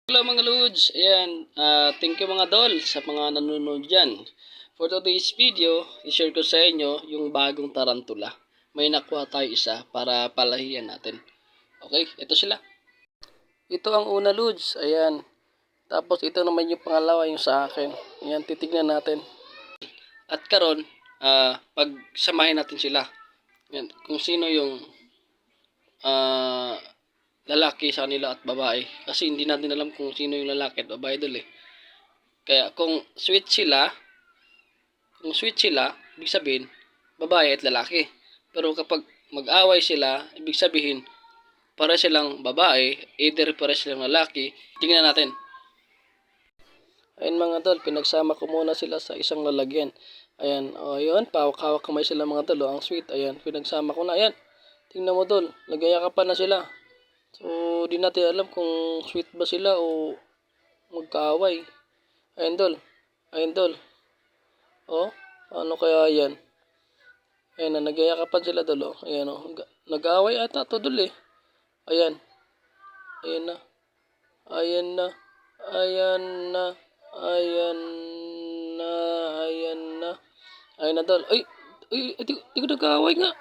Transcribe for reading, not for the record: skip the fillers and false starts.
Hello mga Lods, ayan, thank you mga Dol sa mga nanonood dyan. For today's video, i-share ko sa inyo yung bagong tarantula. May nakuha tayo isa para palahiyan natin. Okay, ito sila. Ito ang una Lods, ayan. Tapos ito naman yung pangalawa yung sa akin. Ayan, titignan natin. At karon, pagsamahin natin sila. Ayan, kung sino yung lalaki sa kanila at babae. Kasi hindi natin alam kung sino yung lalaki at babae dul eh. Kaya kung sweet sila, ibig sabihin, babae at lalaki. Pero kapag mag-away sila, ibig sabihin, para silang babae, either para silang lalaki. Tingnan natin. Ayun mga tol, pinagsama ko muna sila sa isang lalagyan. Ayan, o yun, pawak-hawak kamay sila mga tol. Ang sweet, ayan, pinagsama ko na. Ayan, tingnan mo tol, nagayakapan na sila. So, di natin alam kung sweet ba sila o magkaaway. Ayun tol, ayun tol. Oh, ano kaya yan? Ayan na, nagyayakapan sila tol. Oh. Ayan oh, nag-aaway ata to tol eh. Ayan, ayan na, ayan na, ayan na, ayan na, ayan na. Ayan na tol. Ay, ay, di ko nag-aaway nga.